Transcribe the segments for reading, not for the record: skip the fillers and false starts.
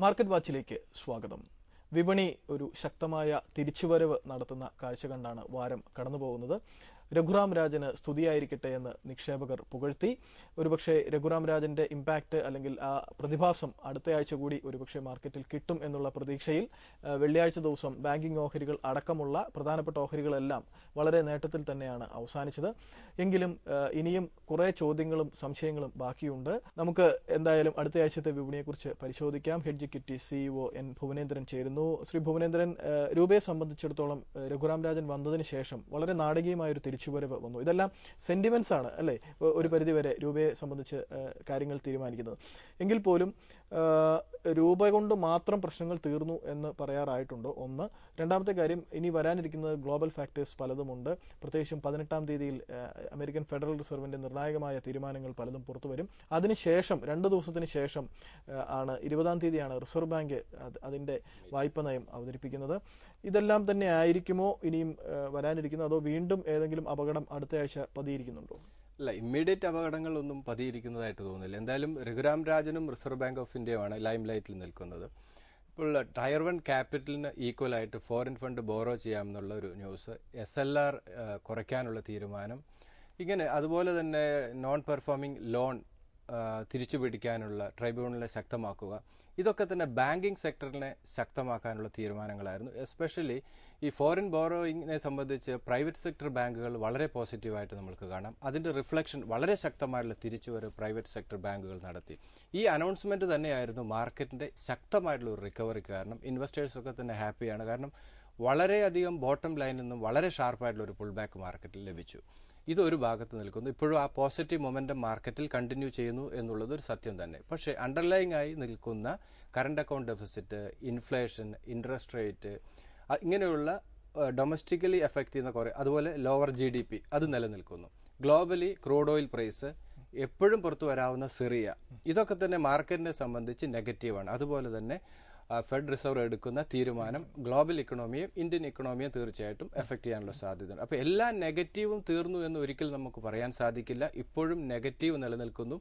Market വാച്ചിലേക്ക് സ്വാഗതം. വിപണി ഒരു ശക്തമായ തിരിച്ചുവരവ് നടത്തുന്ന കാഴ്ച കണ്ടാണ് വാരം കടന്നുപോകുന്നത്. രഘുറാം രാജന് സ്തുതിയായിരിക്കട്ടെ എന്ന് നിക്ഷേപകർ പുകഴ്ത്തി. ഒരുപക്ഷെ രഘുറാം രാജന്റെ ഇമ്പാക്റ്റ് അല്ലെങ്കിൽ ആ പ്രതിഭാസം അടുത്തയാഴ്ച കൂടി ഒരുപക്ഷെ മാർക്കറ്റിൽ കിട്ടും എന്നുള്ള പ്രതീക്ഷയിൽ വെള്ളിയാഴ്ച ദിവസം ബാങ്കിംഗ് ഓഹരികൾ അടക്കമുള്ള പ്രധാനപ്പെട്ട ഓഹരികളെല്ലാം വളരെ നേട്ടത്തിൽ തന്നെയാണ് അവസാനിച്ചത്. എങ്കിലും ഇനിയും കുറെ ചോദ്യങ്ങളും സംശയങ്ങളും ബാക്കിയുണ്ട്. നമുക്ക് എന്തായാലും അടുത്തയാഴ്ചത്തെ വിപണിയെക്കുറിച്ച് പരിശോധിക്കാം. Hedge equity CEO N Bhuvanendran ചേരുന്നു. ശ്രീ ഭുവനേന്ദ്രൻ, രൂപയെ സംബന്ധിച്ചിടത്തോളം രഘുറാം രാജൻ വന്നതിന് ശേഷം വളരെ നാടകീയമായ ഒരു തിരിച്ചുവരവ് വന്നു. ഇതെല്ലാം സെന്റിമെന്റ്സ് ആണ് അല്ലേ, ഒരു പരിധിവരെ രൂപയെ സംബന്ധിച്ച് കാര്യങ്ങൾ തീരുമാനിക്കുന്നത്. എങ്കിൽ പോലും രൂപ കൊണ്ട് മാത്രം പ്രശ്നങ്ങൾ തീർന്നു എന്ന് പറയാറായിട്ടുണ്ടോ? ഒന്ന്. രണ്ടാമത്തെ കാര്യം, ഇനി വരാനിരിക്കുന്നത് ഗ്ലോബൽ ഫാക്ടേഴ്സ് പലതുമുണ്ട്. പ്രത്യേകിച്ചും 18-ാം തീയതിയിൽ അമേരിക്കൻ ഫെഡറൽ റിസർവിന്റെ നിർണായകമായ തീരുമാനങ്ങൾ പലതും പുറത്തുവരും. അതിനുശേഷം 2 ദിവസത്തിന് ശേഷം ആണ് 20-ാം തീയതിയാണ് റിസർവ് ബാങ്ക് അതിന്റെ വായ്പ നയം അവതരിപ്പിക്കുന്നത്. ഇതെല്ലാം തന്നെ ആയിരിക്കുമോ ഇനിയും വരാനിരിക്കുന്നത്, അതോ വീണ്ടും ഏതെങ്കിലും അപകടം അടുത്തയാഴ്ച പതിയിരിക്കുന്നുണ്ടോ? അല്ല, ഇമ്മീഡിയറ്റ് അപകടങ്ങളൊന്നും പതിയിരിക്കുന്നതായിട്ട് തോന്നുന്നില്ല. എന്തായാലും രഘുറാം രാജനും റിസർവ് ബാങ്ക് ഓഫ് ഇന്ത്യയുമാണ് ലൈം ലൈറ്റിൽ നിൽക്കുന്നത്. ഇപ്പോൾ ടയർ 1 ക്യാപിറ്റലിന് ഈക്വലായിട്ട് ഫോറിൻ ഫണ്ട് ബോറോ ചെയ്യാമെന്നുള്ള ഒരു ന്യൂസ്, SLR കുറയ്ക്കാനുള്ള തീരുമാനം, ഇങ്ങനെ അതുപോലെ തന്നെ നോൺ പെർഫോമിംഗ് ലോൺ തിരിച്ചു പിടിക്കാനുള്ള ട്രൈബ്യൂണലിനെ ശക്തമാക്കുക, ഇതൊക്കെ തന്നെ ബാങ്കിങ് സെക്ടറിനെ ശക്തമാക്കാനുള്ള തീരുമാനങ്ങളായിരുന്നു. എസ്പെഷ്യലി ഈ ഫോറിൻ ബോറോയിങ്ങിനെ സംബന്ധിച്ച് പ്രൈവറ്റ് സെക്ടർ ബാങ്കുകൾ വളരെ പോസിറ്റീവായിട്ട് നമുക്ക് കാണാം. അതിന്റെ റിഫ്ലക്ഷൻ വളരെ ശക്തമായിട്ടുള്ള തിരിച്ചുവരവ് പ്രൈവറ്റ് സെക്ടർ ബാങ്കുകൾ നടത്തി. ഈ അനൗൺസ്മെന്റ് തന്നെയായിരുന്നു മാർക്കറ്റിന്റെ ശക്തമായിട്ടുള്ള ഒരു റിക്കവറി കാരണം. ഇൻവെസ്റ്റേഴ്സൊക്കെ തന്നെ ഹാപ്പിയാണ്. കാരണം വളരെയധികം ബോട്ടം ലൈനിൽ നിന്നും വളരെ ഷാർപ്പായിട്ടുള്ള ഒരു പുൾ ബാക്ക് മാർക്കറ്റിൽ ലഭിച്ചു. ഇതൊരു ഭാഗത്ത് നിൽക്കുന്നു. ഇപ്പോഴും ആ പോസിറ്റീവ് മൊമെന്റം മാർക്കറ്റിൽ കണ്ടിന്യൂ ചെയ്യുന്നു എന്നുള്ളത് ഒരു സത്യം തന്നെ. പക്ഷേ അണ്ടർലൈങ് ആയി നിൽക്കുന്ന current account deficit, inflation, interest rate, ഇങ്ങനെയുള്ള ഡൊമസ്റ്റിക്കലി എഫക്ട് ചെയ്യുന്ന കുറേ, അതുപോലെ ലോവർ GDP അത് നിലനിൽക്കുന്നു. ഗ്ലോബലി ക്രൂഡ് ഓയിൽ പ്രൈസ്, എപ്പോഴും പുറത്തു വരാവുന്ന സിറിയ, ഇതൊക്കെ തന്നെ മാർക്കറ്റിനെ സംബന്ധിച്ച് നെഗറ്റീവാണ്. അതുപോലെ തന്നെ ഫെഡ് റിസർവ് എടുക്കുന്ന തീരുമാനം ഗ്ലോബൽ ഇക്കണോമിയും ഇന്ത്യൻ ഇക്കണോമിയും തീർച്ചയായിട്ടും എഫക്ട് ചെയ്യാനുള്ള സാധ്യതയുണ്ട്. അപ്പോൾ എല്ലാ നെഗറ്റീവും തീർന്നു എന്ന് ഒരിക്കലും നമുക്ക് പറയാൻ സാധിക്കില്ല. ഇപ്പോഴും നെഗറ്റീവ് നിലനിൽക്കുന്നു.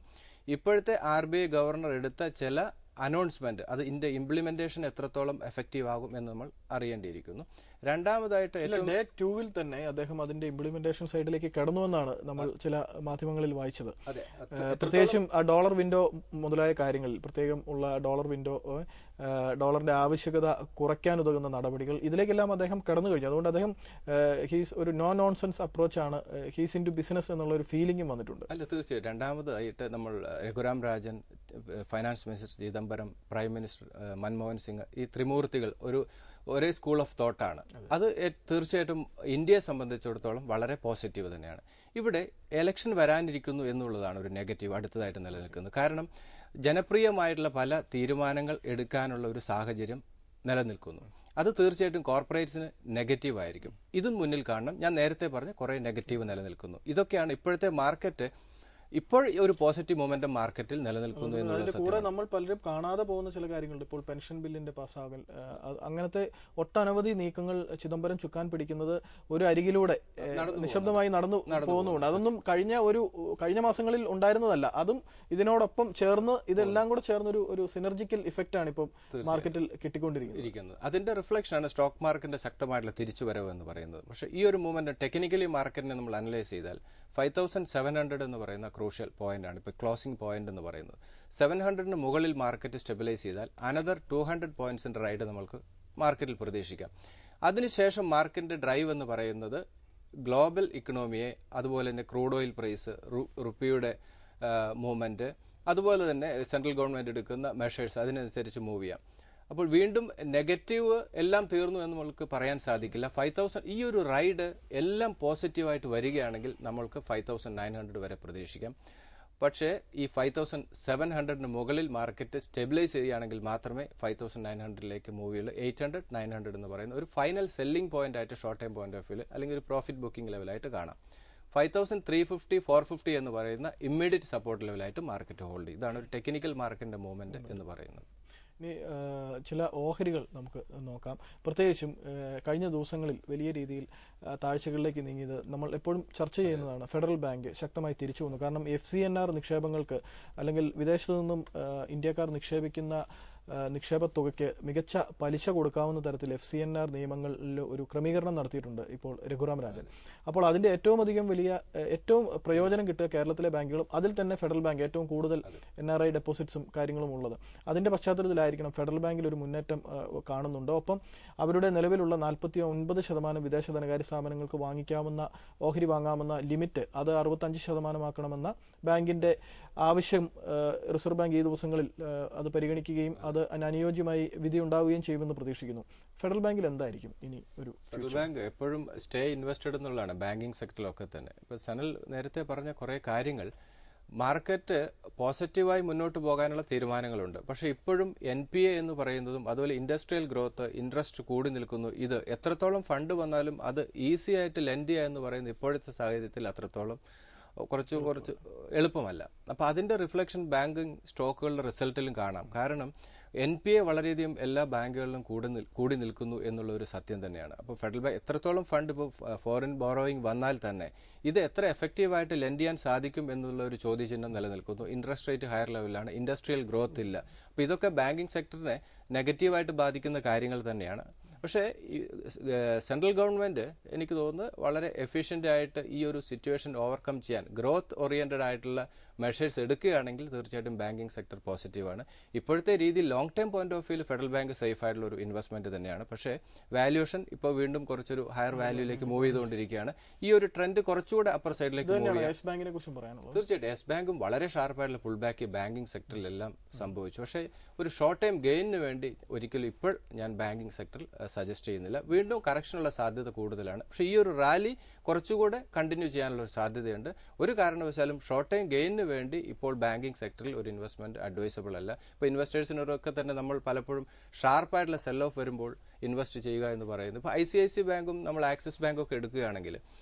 ഇപ്പോഴത്തെ RBI ഗവർണർ എടുത്ത ചില അനൗൺസ്മെന്റ്, അത് ഇതിന്റെ ഇംപ്ലിമെന്റേഷൻ എത്രത്തോളം എഫക്റ്റീവ് ആകും എന്ന് നമ്മൾ അറിയേണ്ടിയിരിക്കുന്നു. രണ്ടാമതായിട്ട് ഡേ 2-ൽ തന്നെ അദ്ദേഹം അതിന്റെ ഇംപ്ലിമെന്റേഷൻ സൈഡിലേക്ക് കടന്നുവെന്നാണ് നമ്മൾ ചില മാധ്യമങ്ങളിൽ വായിച്ചത്. പ്രത്യേകിച്ചും ആ ഡോളർ വിൻഡോ മുതലായ കാര്യങ്ങളിൽ, പ്രത്യേകം ഉള്ള ഡോളർ വിൻഡോ, ഡോളറിന്റെ ആവശ്യകത കുറയ്ക്കാൻ ഉതകുന്ന നടപടികൾ, ഇതിലേക്കെല്ലാം അദ്ദേഹം കടന്നു കഴിഞ്ഞു. അതുകൊണ്ട് അദ്ദേഹം ഹീസ് ഒരു നോ നോൺസെൻസ് അപ്രോച്ചാണ്, ഹീസ് ഇൻ ടു ബിസിനസ് എന്നുള്ള ഒരു ഫീലിംഗും വന്നിട്ടുണ്ട്. അല്ല, തീർച്ചയായും. രണ്ടാമതായിട്ട് നമ്മൾ Raghuram Rajan, finance minister Chidambaram, prime minister Manmohan Singh, ഈ ത്രിമൂർത്തികൾ ഒരേ സ്കൂൾ ഓഫ് തോട്ടാണ്. അത് തീർച്ചയായിട്ടും ഇന്ത്യയെ സംബന്ധിച്ചിടത്തോളം വളരെ പോസിറ്റീവ് തന്നെയാണ്. ഇവിടെ എലക്ഷൻ വരാനിരിക്കുന്നു എന്നുള്ളതാണ് ഒരു നെഗറ്റീവ് അടുത്തതായിട്ട് നിലനിൽക്കുന്നത്. കാരണം ജനപ്രിയമായിട്ടുള്ള പല തീരുമാനങ്ങൾ എടുക്കാനുള്ള ഒരു സാഹചര്യം നിലനിൽക്കുന്നു. അത് തീർച്ചയായിട്ടും കോർപ്പറേറ്റ്സിന് നെഗറ്റീവ് ആയിരിക്കും. ഇതും മുന്നിൽ കാണണം. ഞാൻ നേരത്തെ പറഞ്ഞ കുറേ നെഗറ്റീവ് നിലനിൽക്കുന്നു. ഇതൊക്കെയാണ് ഇപ്പോഴത്തെ മാർക്കറ്റ്, ഇപ്പോൾ ഒരു പോസിറ്റീവ് മൊമെന്റം മാർക്കറ്റിൽ നിലനിൽക്കുന്നു എന്നുള്ളത്. കൂടെ നമ്മൾ പലരും കാണാതെ പോകുന്ന ചില കാര്യങ്ങളുണ്ട്. ഇപ്പോൾ പെൻഷൻ ബില്ലിന്റെ പാസ്സാകൽ, അങ്ങനത്തെ ഒട്ടനവധി നീക്കങ്ങൾ ചിദംബരം ചുക്കാൻ പിടിക്കുന്നത് ഒരു അരികിലൂടെ നിശബ്ദമായി നടന്നു പോകുന്നുണ്ട്. അതൊന്നും കഴിഞ്ഞ മാസങ്ങളിൽ ഉണ്ടായിരുന്നതല്ല. അതും ഇതിനോടൊപ്പം ചേർന്ന്, ഇതെല്ലാം കൂടെ ചേർന്ന് ഒരു സിനർജിക്കൽ ഇഫക്റ്റ് ആണ് ഇപ്പോൾ മാർക്കറ്റിൽ കിട്ടിക്കൊണ്ടിരിക്കുന്നത്. അതിന്റെ റിഫ്ലക്ഷൻ ആണ് സ്റ്റോക്ക് മാർക്കറ്റിന്റെ ശക്തമായിട്ടുള്ള തിരിച്ചുവരവ് എന്ന് പറയുന്നത്. പക്ഷേ ഈ ഒരു മൂവ്മെന്റ് ടെക്നിക്കലി മാർക്കറ്റിനെ നമ്മൾ അനലൈസ് ചെയ്താൽ 5700 എന്ന് പറയുന്ന ക്രൂഷ്യൽ പോയിന്റ് ആണ് ഇപ്പോൾ ക്ലോസിംഗ് പോയിന്റ് എന്ന് പറയുന്നത്. 700-ന് മുകളിൽ മാർക്കറ്റ് സ്റ്റെബിലൈസ് ചെയ്താൽ അനദർ 200 പോയിന്റ്സിന്റെ റൈഡ് നമുക്ക് മാർക്കറ്റിൽ പ്രതീക്ഷിക്കാം. അതിനുശേഷം മാർക്കറ്റിന്റെ ഡ്രൈവ് എന്ന് പറയുന്നത് ഗ്ലോബൽ ഇക്കണോമിയെ, അതുപോലെ തന്നെ ക്രൂഡ് ഓയിൽ പ്രൈസ്, റുപ്പിയുടെ മൂവ്മെന്റ്, അതുപോലെ തന്നെ സെൻട്രൽ ഗവൺമെന്റ് എടുക്കുന്ന മെഷേഴ്സ്, അതിനനുസരിച്ച് മൂവ് ചെയ്യാം. അപ്പോൾ വീണ്ടും നെഗറ്റീവ് എല്ലാം തീർന്നു എന്ന് നമുക്ക് പറയാൻ സാധിക്കില്ല. 5000 ഈ ഒരു റൈഡ് എല്ലാം പോസിറ്റീവായിട്ട് വരികയാണെങ്കിൽ നമ്മൾക്ക് 5900 വരെ പ്രതീക്ഷിക്കാം. പക്ഷേ ഈ 5700-ന് മുകളിൽ മാർക്കറ്റ് സ്റ്റെബിലൈസ് ചെയ്യുകയാണെങ്കിൽ മാത്രമേ 5900-ലേക്ക് മൂവ് ചെയ്യുള്ളൂ. 800-900 എന്ന് പറയുന്ന ഒരു ഫൈനൽ സെല്ലിംഗ് പോയിന്റ് ആയിട്ട് short time point of view അല്ലെങ്കിൽ ഒരു പ്രോഫിറ്റ് ബുക്കിംഗ് ലെവലായിട്ട് കാണാം. 5350, 450 എന്ന് പറയുന്ന ഇമ്മീഡിയറ്റ് സപ്പോർട്ട് ലെവലായിട്ട് മാർക്കറ്റ് ഹോൾഡ് ചെയ്യും. ഇതാണ് ഒരു ടെക്നിക്കൽ മാർക്കറ്റിന്റെ മൂവ്മെന്റ് എന്ന് പറയുന്നത്. ഇനി ചില ഓഹരികൾ നമുക്ക് നോക്കാം. പ്രത്യേകിച്ചും കഴിഞ്ഞ ദിവസങ്ങളിൽ വലിയ രീതിയിൽ താഴ്ചകളിലേക്ക് നീങ്ങിയത് നമ്മൾ എപ്പോഴും ചർച്ച ചെയ്യുന്നതാണ്. ഫെഡറൽ ബാങ്ക് ശക്തമായി തിരിച്ചു വന്നു. കാരണം FCNR നിക്ഷേപങ്ങൾക്ക് അല്ലെങ്കിൽ വിദേശത്തു നിന്നും ഇന്ത്യക്കാർ നിക്ഷേപിക്കുന്ന നിക്ഷേപ തുകയ്ക്ക് മികച്ച പലിശ കൊടുക്കാവുന്ന തരത്തിൽ FCNR നിയമങ്ങളിൽ ഒരു ക്രമീകരണം നടത്തിയിട്ടുണ്ട് ഇപ്പോൾ രഘുറാം രാജൻ. അപ്പോൾ അതിന്റെ ഏറ്റവും പ്രയോജനം കിട്ടുക കേരളത്തിലെ ബാങ്കുകളും അതിൽ തന്നെ ഫെഡറൽ ബാങ്ക് ഏറ്റവും കൂടുതൽ NRI ഡെപ്പോസിറ്റ്സും കാര്യങ്ങളും ഉള്ളത്. അതിന്റെ പശ്ചാത്തലത്തിലായിരിക്കണം ഫെഡറൽ ബാങ്കിൽ ഒരു മുന്നേറ്റം കാണുന്നുണ്ട്. ഒപ്പം അവരുടെ നിലവിലുള്ള 49% വിദേശ ധനകാര്യ സ്ഥാപനങ്ങൾക്ക് ഓഹരി വാങ്ങാമെന്ന ലിമിറ്റ് അത് 65% ബാങ്കിന്റെ ആവശ്യം റിസർവ് ബാങ്ക് ഈ ദിവസങ്ങളിൽ അത് പരിഗണിക്കുകയും അത് അനുയോജ്യമായി വിധി ഉണ്ടാവുകയും ചെയ്യുമെന്ന് പ്രതീക്ഷിക്കുന്നു. ഫെഡറൽ ബാങ്കിൽ എന്തായിരിക്കും ഇനി ഒരു ഫെഡറൽ ബാങ്ക് എപ്പോഴും സ്റ്റേ ഇൻവെസ്റ്റഡ് എന്നുള്ളതാണ് ബാങ്കിങ് സെക്ടറിലൊക്കെ തന്നെ. ഇപ്പൊ സനൽ നേരത്തെ പറഞ്ഞ കുറെ കാര്യങ്ങൾ മാർക്കറ്റ് പോസിറ്റീവായി മുന്നോട്ട് പോകാനുള്ള തീരുമാനങ്ങളുണ്ട്. പക്ഷെ ഇപ്പോഴും NPA എന്ന് പറയുന്നതും അതുപോലെ ഇൻഡസ്ട്രിയൽ ഗ്രോത്ത്, ഇൻട്രസ്റ്റ് കൂടി നിൽക്കുന്നു. ഇത് എത്രത്തോളം ഫണ്ട് വന്നാലും അത് ഈസി ആയിട്ട് ലെൻഡ് ചെയ്യുക എന്ന് പറയുന്നത് ഇപ്പോഴത്തെ സാഹചര്യത്തിൽ അത്രത്തോളം കുറച്ച് എളുപ്പമല്ല. അപ്പോൾ അതിന്റെ റിഫ്ലക്ഷൻ ബാങ്കിങ് സ്റ്റോക്കുകളുടെ റിസൾട്ടിലും കാണാം. കാരണം NPA വളരെയധികം എല്ലാ ബാങ്കുകളിലും കൂടി നിൽക്കുന്നു എന്നുള്ള ഒരു സത്യം തന്നെയാണ്. അപ്പോൾ ഫെഡറൽ ബാങ്ക് എത്രത്തോളം ഫണ്ട് ഇപ്പോൾ ഫോറിൻ ബോറോയിങ് വന്നാൽ തന്നെ ഇത് എത്ര എഫക്റ്റീവായിട്ട് ലെൻഡ് ചെയ്യാൻ സാധിക്കും എന്നുള്ള ഒരു ചോദ്യചിഹ്നം നിലനിൽക്കുന്നു. ഇൻട്രസ്റ്റ് റേറ്റ് ഹയർ ലെവലിലാണ്, ഇൻഡസ്ട്രിയൽ ഗ്രോത്ത് ഇല്ല. അപ്പോൾ ഇതൊക്കെ ബാങ്കിങ് സെക്ടറിനെ നെഗറ്റീവായിട്ട് ബാധിക്കുന്ന കാര്യങ്ങൾ തന്നെയാണ്. പക്ഷേ സെൻട്രൽ ഗവൺമെന്റ് എനിക്ക് തോന്നുന്നു വളരെ എഫിഷ്യന്റ് ആയിട്ട് ഈ ഒരു സിറ്റുവേഷൻ ഓവർകം ചെയ്യാൻ ഗ്രോത്ത് ഓറിയന്റഡ് ആയിട്ടുള്ള മെഷേഴ്സ് എടുക്കുകയാണെങ്കിൽ തീർച്ചയായിട്ടും ബാങ്കിങ് സെക്ടർ പോസിറ്റീവാണ്. ഇപ്പോഴത്തെ രീതിയിൽ ലോങ് ടൈം പോയിന്റ് ഓഫ് വ്യൂവിൽ ഫെഡറൽ ബാങ്ക് സേഫ് ആയിട്ടുള്ള ഒരു ഇൻവെസ്റ്റ്മെന്റ് തന്നെയാണ്. പക്ഷേ വാല്യൂഷൻ ഇപ്പോൾ വീണ്ടും കുറച്ചൊരു ഹയർ വാല്യൂയിലേക്ക് മൂവ് ചെയ്തുകൊണ്ടിരിക്കുകയാണ്. ഈ ഒരു ട്രെൻഡ് കുറച്ചുകൂടെ അപ്പർ സൈഡിലേക്ക് മൂവ് ചെയ്യാം. തീർച്ചയായിട്ടും യെസ് ബാങ്കും വളരെ ഷാർപ്പായിട്ടുള്ള പുൾ ബാക്ക് ബാങ്കിങ് സെക്ടറിലെല്ലാം സംഭവിച്ചു. പക്ഷേ ഒരു ഷോർട്ട് ടൈം ഗെയിനിന് വേണ്ടി ഒരിക്കലും ഇപ്പോൾ ഞാൻ ബാങ്കിങ് സെക്ടറിൽ സജസ്റ്റ് ചെയ്യുന്നില്ല. വീണ്ടും കറക്ഷനുള്ള സാധ്യത കൂടുതലാണ്. പക്ഷേ ഈ ഒരു റാലി കുറച്ചുകൂടെ കണ്ടിന്യൂ ചെയ്യാനുള്ള ഒരു സാധ്യതയുണ്ട്. ഒരു കാരണവശാലും ഷോർട്ട് ടൈം ഗെയിനിന് വേണ്ടി ഇപ്പോൾ ബാങ്കിങ് സെക്ടറിൽ ഒരു ഇൻവെസ്റ്റ്മെന്റ് അഡ്വൈസബിൾ അല്ല. ഇപ്പോൾ ഇൻവെസ്റ്റേഴ്സിനൊക്കെ തന്നെ നമ്മൾ പലപ്പോഴും ഷാർപ്പായിട്ടുള്ള സെൽ ഓഫ് വരുമ്പോൾ ഇൻവെസ്റ്റ് ചെയ്യുക എന്ന് പറയുന്നത്. ഇപ്പോൾ ICICI ബാങ്കും നമ്മൾ ആക്സിസ് ബാങ്കും ഒക്കെ എടുക്കുകയാണെങ്കിൽ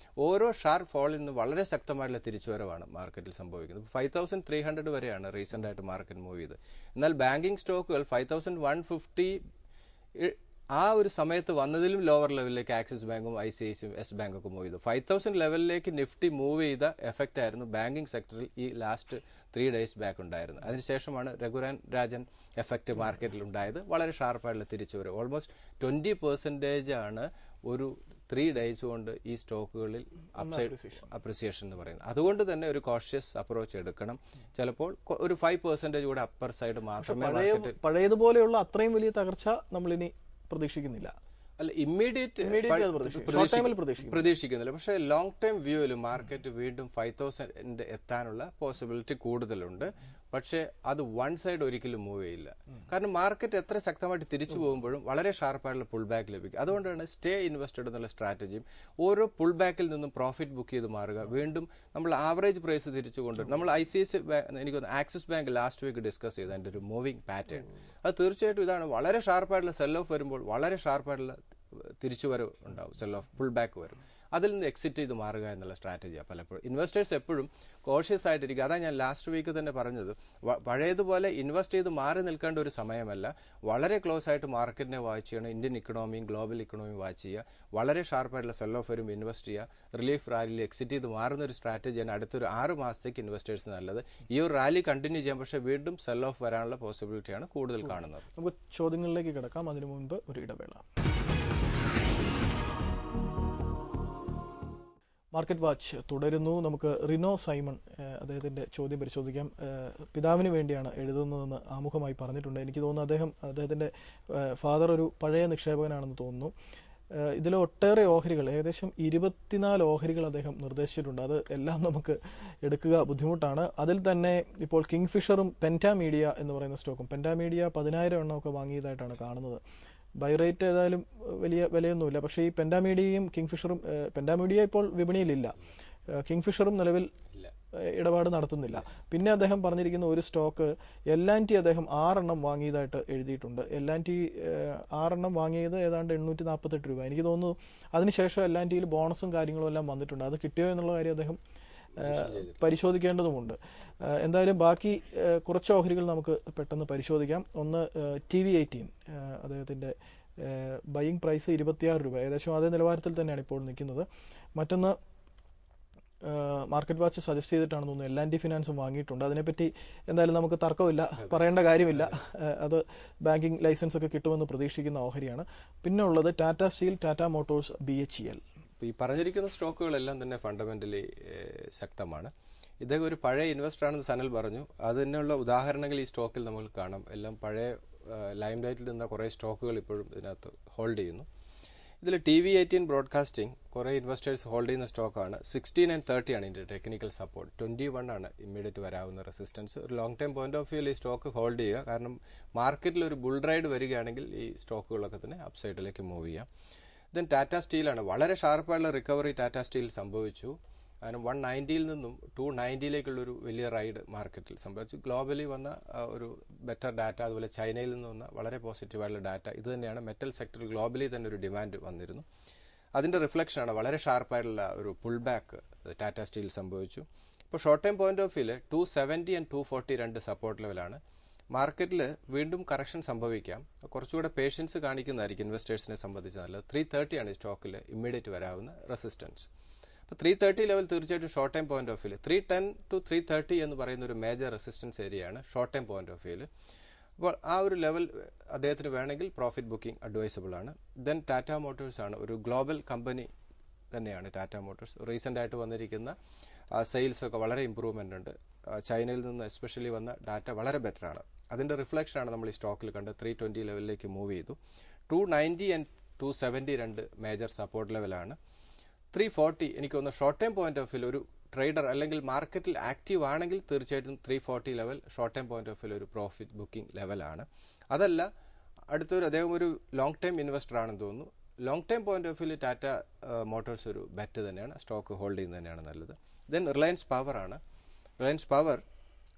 ഓരോ ഷാർപ്പ് ഫോളിൽ നിന്ന് വളരെ ശക്തമായിട്ടുള്ള തിരിച്ചുവരവാണ് മാർക്കറ്റിൽ സംഭവിക്കുന്നത്. 5300 വരെയാണ് റീസെന്റ് ആയിട്ട് മാർക്കറ്റ് മൂവ് ചെയ്ത്. എന്നാൽ ബാങ്കിങ് സ്റ്റോക്കുകൾ 5150 ആ ഒരു സമയത്ത് വന്നതിലും ലോവർ ലെവലിലേക്ക് ആക്സിസ് ബാങ്കും ICICI യെസ് ബാങ്കൊക്കെ മൂവ് ചെയ്തു. 5000 ലെവലിലേക്ക് നിഫ്റ്റി മൂവ് ചെയ്ത എഫക്റ്റ് ആയിരുന്നു ബാങ്കിങ് സെക്ടറിൽ ഈ ലാസ്റ്റ് 3 days ബാക്ക് ഉണ്ടായിരുന്നത്. അതിനുശേഷമാണ് രഘുറാം രാജൻ എഫക്റ്റ് മാർക്കറ്റിൽ ഉണ്ടായത്. വളരെ ഷാർപ്പായിട്ടുള്ള തിരിച്ചുവരവ്, ഓൾമോസ്റ്റ് 20% ആണ് ഒരു 3 days കൊണ്ട് ഈ സ്റ്റോക്കുകളിൽ അപ്സൈഡ് അപ്രിസിയേഷൻ എന്ന് പറയുന്നത്. അതുകൊണ്ട് തന്നെ ഒരു കോഷ്യസ് അപ്രോച്ച് എടുക്കണം. ചിലപ്പോൾ ഒരു 5% കൂടെ അപ്പർ സൈഡ് മാത്രമേ പഴയതുപോലെയുള്ള അത്രയും വലിയ തകർച്ച നമ്മളിനി പ്രതീക്ഷിക്കുന്നില്ല. അല്ല, ഇമ്മീഡിയറ്റ് പ്രതീക്ഷിക്കുന്നില്ല. പക്ഷേ ലോങ് ടൈം വ്യൂവിൽ മാർക്കറ്റ് വീണ്ടും 5000 എത്താനുള്ള പോസിബിലിറ്റി കൂടുതലുണ്ട്. പക്ഷേ അത് വൺ സൈഡ് ഒരിക്കലും മൂവ് ചെയ്യില്ല. കാരണം മാർക്കറ്റ് എത്ര ശക്തമായിട്ട് തിരിച്ചു പോകുമ്പോഴും വളരെ ഷാർപ്പായിട്ടുള്ള പുൾ ബാക്ക് ലഭിക്കും. അതുകൊണ്ടാണ് സ്റ്റേ ഇൻവെസ്റ്റഡ് എന്നുള്ള സ്ട്രാറ്റജിയും ഓരോ പുൾ ബാക്കിൽ നിന്നും പ്രോഫിറ്റ് ബുക്ക് ചെയ്ത് മാറുക. വീണ്ടും നമ്മൾ ആവറേജ് പ്രൈസ് തിരിച്ചുകൊണ്ട് നമ്മൾ ICICI എനിക്ക് Axis bank last week discuss ചെയ്ത അതിൻ്റെ ഒരു മൂവിംഗ് പാറ്റേൺ അത് തീർച്ചയായിട്ടും ഇതാണ്. വളരെ ഷാർപ്പായിട്ടുള്ള സെൽ ഓഫ് വരുമ്പോൾ വളരെ ഷാർപ്പായിട്ടുള്ള തിരിച്ചുവരവ് ഉണ്ടാവും, സെൽ ഓഫ് പുൾ ബാക്ക് വരും. അതിൽ നിന്ന് എക്സിറ്റ് ചെയ്ത് മാറുക എന്നുള്ള സ്ട്രാറ്റജിയാണ് പലപ്പോഴും. ഇൻവെസ്റ്റേഴ്സ് എപ്പോഴും കോഷ്യസ് ആയിട്ടിരിക്കുക. അതാണ് ഞാൻ ലാസ്റ്റ് വീക്ക് തന്നെ പറഞ്ഞത്. പഴയതുപോലെ ഇൻവെസ്റ്റ് ചെയ്ത് മാറി നിൽക്കേണ്ട ഒരു സമയമല്ല. വളരെ ക്ലോസ് ആയിട്ട് മാർക്കറ്റിനെ വാച്ച് ചെയ്യണം. ഇന്ത്യൻ ഇക്കണോമിയും ഗ്ലോബൽ ഇക്കണോമിയും വാച്ച് ചെയ്യുക. വളരെ ഷാർപ്പായിട്ടുള്ള സെൽ ഓഫ് വരും ഇൻവെസ്റ്റ് ചെയ്യുക. റിലീഫ് റാലിയിൽ എക്സിറ്റ് ചെയ്ത് മാറുന്ന ഒരു സ്ട്രാറ്റജിയാണ് അടുത്തൊരു 6 മാസത്തേക്ക് ഇൻവെസ്റ്റേഴ്സ് നല്ലത്. ഈ ഒരു റാലി കണ്ടിന്യൂ ചെയ്യാം, പക്ഷേ വീണ്ടും സെൽ ഓഫ് വരാനുള്ള പോസിബിലിറ്റിയാണ് കൂടുതൽ കാണുന്നത്. നമുക്ക് ചോദ്യങ്ങളിലേക്ക് കിടക്കാം. അതിനു മുൻപ് ഒരു ഇടവേള. മാർക്കറ്റ് വാച്ച് തുടരുന്നു. നമുക്ക് റിനോ സൈമൺ അദ്ദേഹത്തിൻ്റെ ചോദ്യം പരിശോധിക്കാം. പിതാവിന് വേണ്ടിയാണ് എഴുതുന്നതെന്ന് ആമുഖമായി പറഞ്ഞിട്ടുണ്ട്. എനിക്ക് തോന്നുന്നു അദ്ദേഹത്തിൻ്റെ ഫാദർ ഒരു പഴയ നിക്ഷേപകനാണെന്ന് തോന്നുന്നു. ഇതിൽ ഒട്ടേറെ ഓഹരികൾ, ഏകദേശം 24 ഓഹരികൾ അദ്ദേഹം നിർദ്ദേശിച്ചിട്ടുണ്ട്. അത് എല്ലാം നമുക്ക് എടുക്കുക ബുദ്ധിമുട്ടാണ്. അതിൽ തന്നെ ഇപ്പോൾ കിങ്ഫിഷറും പെൻറ്റാമീഡിയ എന്ന് പറയുന്ന സ്റ്റോക്കും, പെൻറ്റാമീഡിയ 10,000 എണ്ണമൊക്കെ വാങ്ങിയതായിട്ടാണ് കാണുന്നത്. ബൈ റേറ്റ് ഏതായാലും വലിയ വിലയൊന്നുമില്ല. പക്ഷേ ഈ പെൻറ്റാമീഡിയയും കിങ്ഫിഷറും, പെൻറ്റാമീഡിയ ഇപ്പോൾ വിപണിയിലില്ല, കിങ്ഫിഷറും നിലവിൽ ഇടപാട് നടത്തുന്നില്ല. പിന്നെ അദ്ദേഹം പറഞ്ഞിരിക്കുന്ന ഒരു സ്റ്റോക്ക് L&T അദ്ദേഹം 6 എണ്ണം വാങ്ങിയതായിട്ട് എഴുതിയിട്ടുണ്ട്. L&T 6 എണ്ണം വാങ്ങിയത് ഏതാണ്ട് 848 രൂപ. എനിക്ക് തോന്നുന്നു അതിനുശേഷം L&Tയിൽ ബോണസും കാര്യങ്ങളും എല്ലാം വന്നിട്ടുണ്ട്. അത് കിട്ടിയോ എന്നുള്ള കാര്യം അദ്ദേഹം പരിശോധിക്കേണ്ടതുമുണ്ട്. എന്തായാലും ബാക്കി കുറച്ച് ഓഹരികൾ നമുക്ക് പെട്ടെന്ന് പരിശോധിക്കാം. ഒന്ന് TV18, അദ്ദേഹത്തിൻ്റെ ബൈയിങ് പ്രൈസ് 26 രൂപ, ഏകദേശം അതേ നിലവാരത്തിൽ തന്നെയാണ് ഇപ്പോൾ നിൽക്കുന്നത്. മറ്റൊന്ന് മാർക്കറ്റ് വാച്ച് സജസ്റ്റ് ചെയ്തിട്ടാണ് തോന്നുന്നു L&T ഫിനാൻസും വാങ്ങിയിട്ടുണ്ട്. അതിനെപ്പറ്റി എന്തായാലും നമുക്ക് തർക്കമില്ല, പറയേണ്ട കാര്യമില്ല. അത് ബാങ്കിങ് ലൈസൻസ് ഒക്കെ കിട്ടുമെന്ന് പ്രതീക്ഷിക്കുന്ന ഓഹരിയാണ്. പിന്നെ ഉള്ളത് Tata steel, Tata Motors, BHEL. ഈ പറഞ്ഞിരിക്കുന്ന സ്റ്റോക്കുകളെല്ലാം തന്നെ ഫണ്ടമെന്റലി ശക്തമാണ്. ഇദ്ദേഹം ഒരു പഴയ ഇൻവെസ്റ്റർ ആണെന്ന് സനൽ പറഞ്ഞു. അതിനുള്ള ഉദാഹരണങ്ങൾ ഈ സ്റ്റോക്കിൽ നമുക്ക് കാണാം. എല്ലാം പഴയ ലൈം ലൈറ്റിൽ നിന്ന കുറേ സ്റ്റോക്കുകൾ ഇപ്പോഴും ഇതിനകത്ത് ഹോൾഡ് ചെയ്യുന്നു. ഇതിൽ TV18 ബ്രോഡ്കാസ്റ്റിംഗ് കുറേ ഇൻവെസ്റ്റേഴ്സ് ഹോൾഡ് ചെയ്യുന്ന സ്റ്റോക്കാണ്. 16 and 30 ആണ് ഇതിൻ്റെ ടെക്നിക്കൽ സപ്പോർട്ട്. 21 ആണ് ഇമ്മീഡിയറ്റ് വരാവുന്ന റെസിസ്റ്റൻസ്. ഒരു ലോങ് ടൈം പോയിന്റ് ഓഫ് വ്യൂവിൽ ഈ സ്റ്റോക്ക് ഹോൾഡ് ചെയ്യുക. കാരണം മാർക്കറ്റിൽ ഒരു ബുൾ റൈഡ് വരികയാണെങ്കിൽ ഈ സ്റ്റോക്കുകളൊക്കെ തന്നെ അപ്സൈഡിലേക്ക് മൂവ് ചെയ്യാം. ദെൻ ടാറ്റ സ്റ്റീലാണ്. വളരെ ഷാർപ്പായുള്ള റിക്കവറി ടാറ്റ സ്റ്റീൽ സംഭവിച്ചു. കാരണം 190 നിന്നും 290 വലിയ റൈഡ് മാർക്കറ്റിൽ സംഭവിച്ചു. ഗ്ലോബലി വന്ന ഒരു ബെറ്റർ ഡാറ്റ, അതുപോലെ ചൈനയിൽ നിന്ന് വന്ന വളരെ പോസിറ്റീവായിട്ടുള്ള ഡാറ്റ, ഇത് തന്നെയാണ് മെറ്റൽ സെക്ടറിൽ ഗ്ലോബലി തന്നെ ഒരു ഡിമാൻഡ് വന്നിരുന്നു. അതിൻ്റെ റിഫ്ലക്ഷനാണ് വളരെ ഷാർപ്പായിട്ടുള്ള ഒരു പുൾ ബാക്ക് ടാറ്റ സ്റ്റീൽ സംഭവിച്ചു. ഇപ്പോൾ ഷോർട്ട് ടൈം പോയിന്റ് ഓഫ് വ്യൂവിൽ 270 and 240 രണ്ട് സപ്പോർട്ട് ലെവലാണ്. മാർക്കറ്റിൽ വീണ്ടും കറക്ഷൻ സംഭവിക്കാം. കുറച്ചുകൂടെ പേഷ്യൻസ് കാണിക്കുന്നതായിരിക്കും ഇൻവെസ്റ്റേഴ്സിനെ സംബന്ധിച്ച് നല്ലത്. 330 ആണ് ഈ സ്റ്റോക്കിൽ ഇമ്മീഡിയറ്റ് വരാവുന്ന റെസിസ്റ്റൻസ്. അപ്പോൾ 330 ലെവൽ തീർച്ചയായിട്ടും ഷോർട്ട് ടൈം പോയിന്റ് ഓഫ് വ്യൂവിൽ 310 to 330 എന്ന് പറയുന്ന ഒരു മേജർ റെസിസ്റ്റൻസ് ഏരിയയാണ് ഷോർട്ട് ടൈം പോയിന്റ് ഓഫ് വ്യൂവിൽ. അപ്പോൾ ആ ഒരു ലെവൽ അദ്ദേഹത്തിന് വേണമെങ്കിൽ പ്രോഫിറ്റ് ബുക്കിംഗ് അഡ്വൈസബിൾ ആണ്. ദെൻ ടാറ്റ മോട്ടോഴ്സ് ആണ്. ഒരു ഗ്ലോബൽ കമ്പനി തന്നെയാണ് ടാറ്റ മോട്ടോഴ്സ്. റീസെൻ്റ് ആയിട്ട് വന്നിരിക്കുന്ന സെയിൽസൊക്കെ വളരെ ഇമ്പ്രൂവ്മെൻ്റ് ഉണ്ട്. ചൈനയിൽ നിന്ന് എസ്പെഷ്യലി വന്ന ഡാറ്റ വളരെ ബെറ്ററാണ്. അതിൻ്റെ റിഫ്ലക്ഷനാണ് നമ്മൾ ഈ സ്റ്റോക്കിൽ കണ്ട് 320 ലെവലിലേക്ക് മൂവ് ചെയ്തു. 290 and 270 രണ്ട് മേജർ സപ്പോർട്ട് ലെവലാണ്. 340 എനിക്ക് തോന്നുന്നു ഷോർട്ട് ടൈം പോയിന്റ് ഓഫ് വ്യൂവിൽ ഒരു ട്രേഡർ അല്ലെങ്കിൽ മാർക്കറ്റിൽ ആക്റ്റീവ് ആണെങ്കിൽ തീർച്ചയായിട്ടും 340 level short time point of വ്യൂവിൽ ഒരു പ്രോഫിറ്റ് ബുക്കിംഗ് ലെവലാണ്. അതല്ല, അടുത്തൊരു അദ്ദേഹം ഒരു ലോങ് ടൈം ഇൻവെസ്റ്റർ ആണെന്ന് തോന്നുന്നു. ലോങ് ടൈം പോയിന്റ് ഓഫ് വ്യൂവിൽ ടാറ്റ മോട്ടോഴ്സ് ഒരു ബെറ്റ് തന്നെയാണ്. സ്റ്റോക്ക് ഹോൾഡ് ചെയ്യുന്നത് തന്നെയാണ് നല്ലത്. ദെൻ റിലയൻസ് പവർ ആണ്. റിലയൻസ് പവർ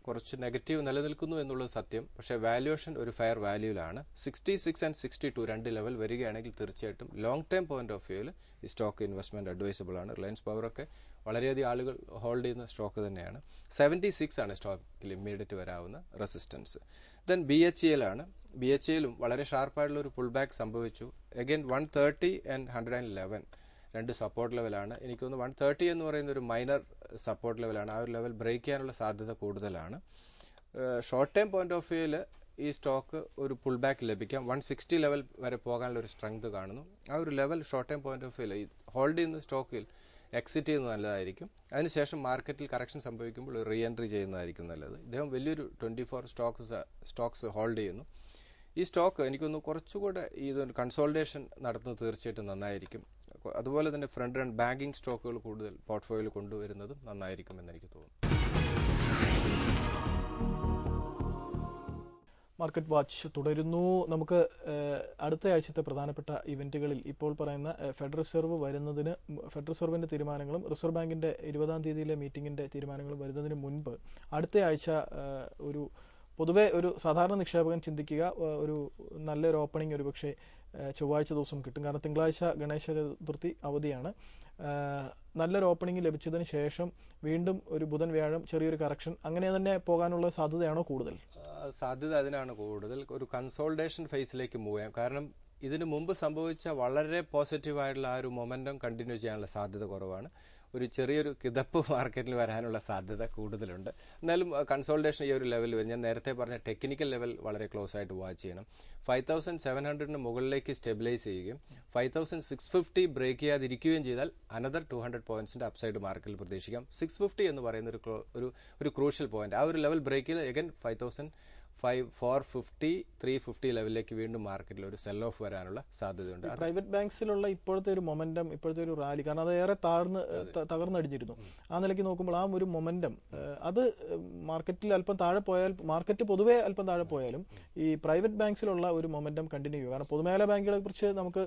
കുറച്ച് നെഗറ്റീവ് നിലനിൽക്കുന്നു എന്നുള്ളത് സത്യം. പക്ഷേ വാല്യുവേഷൻ ഒരു ഫെയർ വാല്യൂവിലാണ്. 66 and 62 രണ്ട് ലെവൽ വരികയാണെങ്കിൽ തീർച്ചയായിട്ടും ലോങ് ടൈം പോയിന്റ് ഓഫ് വ്യൂവിൽ ഈ സ്റ്റോക്ക് ഇൻവെസ്റ്റ്മെന്റ് അഡ്വൈസബിൾ ആണ്. റിലയൻസ് പവറൊക്കെ വളരെയധികം ആളുകൾ ഹോൾഡ് ചെയ്യുന്ന സ്റ്റോക്ക് തന്നെയാണ്. 76 ആണ് സ്റ്റോക്കിൽ ഇമ്മീഡിയറ്റ് വരാവുന്ന റെസിസ്റ്റൻസ്. ദെൻ BHEL ആണ്. BHELും വളരെ ഷാർപ്പായിട്ടുള്ള ഒരു പുൾ ബാക്ക് സംഭവിച്ചു. അഗൈൻ 130 and 111 രണ്ട് സപ്പോർട്ട് ലെവലാണ്. എനിക്ക് തോന്നുന്നു 130 എന്ന് പറയുന്ന ഒരു മൈനർ സപ്പോർട്ട് ലെവലാണ്. ആ ഒരു ലെവൽ ബ്രേക്ക് ചെയ്യാനുള്ള സാധ്യത കൂടുതലാണ്. ഷോർട്ട് ടൈം പോയിന്റ് ഓഫ് വ്യൂവിൽ ഈ സ്റ്റോക്ക് ഒരു പുൾ ബാക്ക് ലഭിക്കാം. 160 ലെവൽ വരെ പോകാനുള്ള ഒരു സ്ട്രെങ്ത് കാണുന്നു. ആ ഒരു level short time point of വ്യൂവിൽ ഹോൾഡ് ചെയ്യുന്ന സ്റ്റോക്കിൽ എക്സിറ്റ് ചെയ്യുന്നത് നല്ലതായിരിക്കും. അതിനുശേഷം മാർക്കറ്റിൽ കറക്ഷൻ സംഭവിക്കുമ്പോൾ റീ എൻട്രി ചെയ്യുന്നതായിരിക്കും നല്ലത്. ഇദ്ദേഹം വലിയൊരു 24 സ്റ്റോക്സ് ഹോൾഡ് ചെയ്യുന്നു. ഈ സ്റ്റോക്ക് എനിക്കൊന്ന് കുറച്ചുകൂടെ ഇതൊരു കൺസോൾട്ടേഷൻ നടത്തുന്നത് തീർച്ചയായിട്ടും നന്നായിരിക്കും. അതുപോലെ തന്നെ ഫ്രണ്ട് റൺ ബാങ്കിങ് സ്റ്റോക്കുകൾ കൂടുതൽ പോർട്ട്ഫോളിയോയിൽ കൊണ്ടുവരുന്നതും നന്നായിരിക്കും എന്ന് എനിക്ക് തോന്നുന്നു. മാർക്കറ്റ് വാച്ച് തുടരുന്നു. നമുക്ക് അടുത്ത ആഴ്ചത്തെ പ്രധാനപ്പെട്ട ഇവന്റുകളിൽ ഇപ്പോൾ പറയുന്ന ഫെഡറൽ റിസർവിന്റെ തീരുമാനങ്ങളും റിസർവ് ബാങ്കിന്റെ 20-ാം തീയതിയിലെ മീറ്റിംഗിന്റെ തീരുമാനങ്ങളും വരുന്നതിന് മുൻപ് അടുത്ത ആഴ്ച പൊതുവെ ഒരു സാധാരണ നിക്ഷേപകൻ ചിന്തിക്കുക ഒരു നല്ലൊരു ഓപ്പണിംഗ് ഒരുപക്ഷെ ചൊവ്വാഴ്ച ദിവസം കിട്ടും. കാരണം തിങ്കളാഴ്ച ഗണേശ ചതുർത്ഥി അവധിയാണ്. നല്ലൊരു ഓപ്പണിംഗ് ലഭിച്ചതിന് ശേഷം വീണ്ടും ഒരു ബുധൻ വ്യാഴം ചെറിയൊരു കറക്ഷൻ അങ്ങനെ തന്നെ പോകാനുള്ള സാധ്യതയാണോ കൂടുതൽ? സാധ്യത അതിനാണ് കൂടുതൽ. ഒരു കൺസോൾട്ടേഷൻ ഫേസിലേക്ക് മൂവ് ചെയ്യാം. കാരണം ഇതിനു മുമ്പ് സംഭവിച്ച വളരെ പോസിറ്റീവായിട്ടുള്ള ആ ഒരു മൊമെൻറ്റം കണ്ടിന്യൂ ചെയ്യാനുള്ള സാധ്യത കുറവാണ്. ഒരു ചെറിയൊരു കിതപ്പ് മാർക്കറ്റിൽ വരാനുള്ള സാധ്യത കൂടുതലുണ്ട്. എന്നാലും കൺസോൾട്ടേഷൻ ഈ ഒരു ലെവൽ വരും. ഞാൻ നേരത്തെ പറഞ്ഞ ടെക്നിക്കൽ ലെവൽ വളരെ ക്ലോസ് ആയിട്ട് വാച്ച് ചെയ്യണം. 5700 മുകളിലേക്ക് സ്റ്റെബിലൈസ് ചെയ്യുകയും 5650 ബ്രേക്ക് ചെയ്യാതിരിക്കുകയും ചെയ്താൽ അനദർ 200 പോയിന്റ്സിന്റെ അപ്സൈഡ് മാർക്കറ്റിൽ പ്രതീക്ഷിക്കാം. 650 എന്ന് പറയുന്ന ഒരു ക്രൂഷ്യൽ പോയിന്റ്. ആ ഒരു ലെവൽ ബ്രേക്ക് ചെയ്ത് അഗൈൻ 5450 350 ലെവലിലേക്ക് വീണ്ടും മാർക്കറ്റിൽ ഒരു സെൽ ഓഫ് വരാനുള്ള സാധ്യതയുണ്ട്. പ്രൈവറ്റ് ബാങ്ക്സിലുള്ള ഇപ്പോഴത്തെ ഒരു മൊമെന്റം, ഇപ്പോഴത്തെ ഒരു റാലി, കാരണം അത് ഏറെ തകർന്നടിഞ്ഞിരുന്നു. ആ നിലയ്ക്ക് നോക്കുമ്പോൾ ആ ഒരു മൊമെന്റം അത് മാർക്കറ്റിൽ അല്പം താഴെ പോയാൽ, മാർക്കറ്റ് പൊതുവെ അല്പം താഴെ പോയാലും ഈ പ്രൈവറ്റ് ബാങ്ക്സിലുള്ള ഒരു മൊമെന്റം കണ്ടിന്യൂ ചെയ്യും. കാരണം പൊതുമേഖലാ ബാങ്കുകളെ കുറിച്ച് നമുക്ക്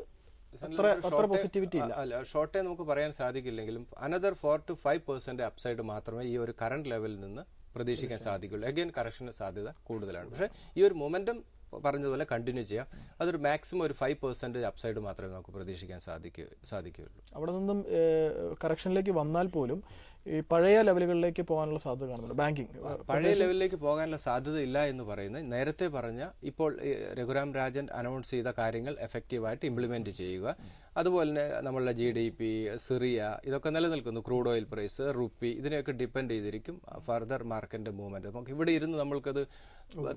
അത്ര പോസിറ്റിവിറ്റി ഇല്ല. ഷോർട്ട് ടൈം നമുക്ക് പറയാൻ സാധിക്കില്ലെങ്കിലും അനദർ 4 to 5% അപ്സൈഡ് മാത്രമേ ഈ ഒരു കറന്റ് ലെവലിൽ നിന്ന് പ്രതീക്ഷിക്കാൻ സാധിക്കുള്ളൂ. അഗൈൻ കറക്ഷന് സാധ്യത കൂടുതലാണ്. പക്ഷേ ഈ ഒരു മൊമെന്റം പറഞ്ഞതുപോലെ കണ്ടിന്യൂ ചെയ്യാം. അതൊരു മാക്സിമം ഒരു 5% അപ്സൈഡ് മാത്രമേ നമുക്ക് പ്രതീക്ഷിക്കാൻ സാധിക്കുകയുള്ളൂ. അവിടെ നിന്നും കറക്ഷനിലേക്ക് വന്നാൽ പോലും ഈ പഴയ ലെവലുകളിലേക്ക് പോകാനുള്ള സാധ്യത കാണുന്നുണ്ട് ബാങ്കിങ്? പഴയ ലെവലിലേക്ക് പോകാനുള്ള സാധ്യത ഇല്ല എന്ന് പറയുന്നത് നേരത്തെ പറഞ്ഞ ഇപ്പോൾ രഘുറാം രാജൻ അനൗൺസ് ചെയ്ത കാര്യങ്ങൾ എഫക്റ്റീവായിട്ട് ഇംപ്ലിമെന്റ് ചെയ്യുക. അതുപോലെ തന്നെ നമ്മളുടെ GDP, സിറിയ ഇതൊക്കെ നിലനിൽക്കുന്നു. ക്രൂഡ് ഓയിൽ പ്രൈസ്, റുപ്പി ഇതിനെയൊക്കെ ഡിപ്പെൻഡ് ചെയ്തിരിക്കും ഫർദർ മാർക്കറ്റിന്റെ മൂവ്മെന്റ്. നമുക്ക് ഇവിടെ ഇരുന്ന് നമ്മൾക്കത്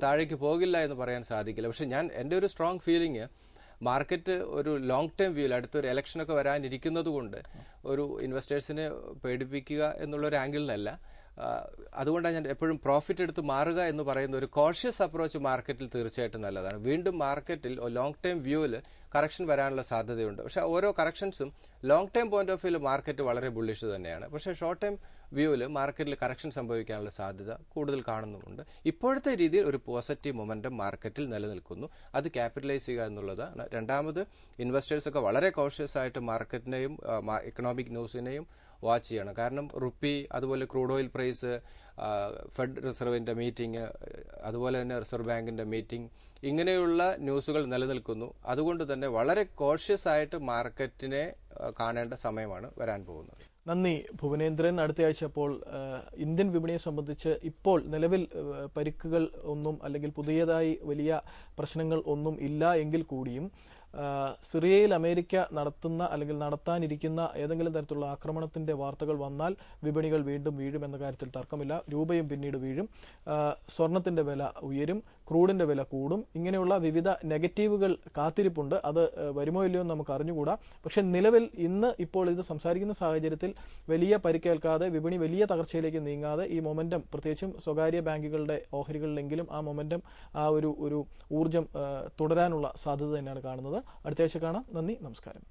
താഴേക്ക് പോകില്ല എന്ന് പറയാൻ സാധിക്കില്ല. പക്ഷെ എൻ്റെ ഒരു സ്ട്രോങ് ഫീലിംഗ് മാർക്കറ്റ് ഒരു ലോങ് ടേം വ്യൂവിൽ അടുത്തൊരു ഇലക്ഷനൊക്കെ വരാനിരിക്കുന്നത് കൊണ്ട് ഒരു ഇൻവെസ്റ്റേഴ്സിനെ പേടിപ്പിക്കുക എന്നുള്ളൊരു ആംഗിളിലല്ല. അതുകൊണ്ടാണ് ഞാൻ എപ്പോഴും പ്രോഫിറ്റ് എടുത്ത് മാറുക എന്ന് പറയുന്ന ഒരു കോഷ്യസ് അപ്രോച്ച് മാർക്കറ്റിൽ തീർച്ചയായിട്ടും നല്ലതാണ്. വീണ്ടും മാർക്കറ്റിൽ ലോങ് ടേം വ്യൂവിൽ കറക്ഷൻ വരാനുള്ള സാധ്യതയുണ്ട്. പക്ഷേ ഓരോ കറക്ഷൻസും ലോങ് ടേം പോയിന്റ് ഓഫ് വ്യൂവിൽ മാർക്കറ്റ് വളരെ ബുള്ളിഷ് തന്നെയാണ്. പക്ഷേ ഷോർട്ട് ടേം വ്യൂവിൽ മാർക്കറ്റിൽ കറക്ഷൻ സംഭവിക്കാനുള്ള സാധ്യത കൂടുതൽ കാണുന്നുമുണ്ട്. ഇപ്പോഴത്തെ രീതിയിൽ ഒരു പോസിറ്റീവ് മൊമെന്റം മാർക്കറ്റിൽ നിലനിൽക്കുന്നു. അത് ക്യാപിറ്റലൈസ് ചെയ്യുക എന്നുള്ളതാണ്. രണ്ടാമത് ഇൻവെസ്റ്റേഴ്സൊക്കെ വളരെ കോഷ്യസ് ആയിട്ട് മാർക്കറ്റിനെയും ഇക്കണോമിക് ന്യൂസിനെയും വാച്ച് ചെയ്യണം. കാരണം റുപ്പി, അതുപോലെ ക്രൂഡ് ഓയിൽ പ്രൈസ്, ഫെഡ് റിസർവിന്റെ മീറ്റിംഗ്, അതുപോലെ തന്നെ റിസർവ് ബാങ്കിന്റെ മീറ്റിംഗ്, ഇങ്ങനെയുള്ള ന്യൂസുകൾ നിലനിൽക്കുന്നു. അതുകൊണ്ട് തന്നെ വളരെ കോഷ്യസ് ആയിട്ട് മാർക്കറ്റിനെ കാണേണ്ട സമയമാണ് വരാൻ പോകുന്നത്. നന്ദി ഭുവനേന്ദ്രൻ. അടുത്തയാഴ്ച അപ്പോൾ ഇന്ത്യൻ വിപണിയെ സംബന്ധിച്ച് ഇപ്പോൾ നിലവിൽ പരിക്കുകൾ ഒന്നും അല്ലെങ്കിൽ പുതിയതായി വലിയ പ്രശ്നങ്ങൾ ഒന്നും ഇല്ല എങ്കിൽ കൂടിയും സിറിയയിൽ അമേരിക്ക നടത്തുന്ന അല്ലെങ്കിൽ നടത്താനിരിക്കുന്ന ഏതെങ്കിലും തരത്തിലുള്ള ആക്രമണത്തിന്റെ വാർത്തകൾ വന്നാൽ വിപണികൾ വീണ്ടും വീഴും എന്ന കാര്യത്തിൽ തർക്കമില്ല. രൂപയും പിന്നീട് വീഴും, സ്വർണത്തിന്റെ വില ഉയരും, ക്രൂഡിന്റെ വില കൂടും. ഇങ്ങനെയുള്ള വിവിധ നെഗറ്റീവുകൾ കാത്തിരിപ്പുണ്ട്. അത് വരുമോ ഇല്ലയോ എന്ന് നമുക്ക് അറിഞ്ഞുകൂടാ. പക്ഷെ നിലവിൽ ഇപ്പോൾ ഇത് സംസാരിക്കുന്ന സാഹചര്യത്തിൽ വലിയ പരിക്കേൽക്കാതെ വിപണി വലിയ തകർച്ചയിലേക്ക് നീങ്ങാതെ ഈ മൊമെന്റം, പ്രത്യേകിച്ചും സ്വകാര്യ ബാങ്കുകളുടെ ഓഹരികളിലെങ്കിലും ആ മൊമെന്റം, ആ ഒരു ഊർജ്ജം തുടരാനുള്ള സാധ്യത തന്നെയാണ് കാണുന്നത്. അടുത്ത ആഴ്ച കാണാം. നന്ദി, നമസ്കാരം.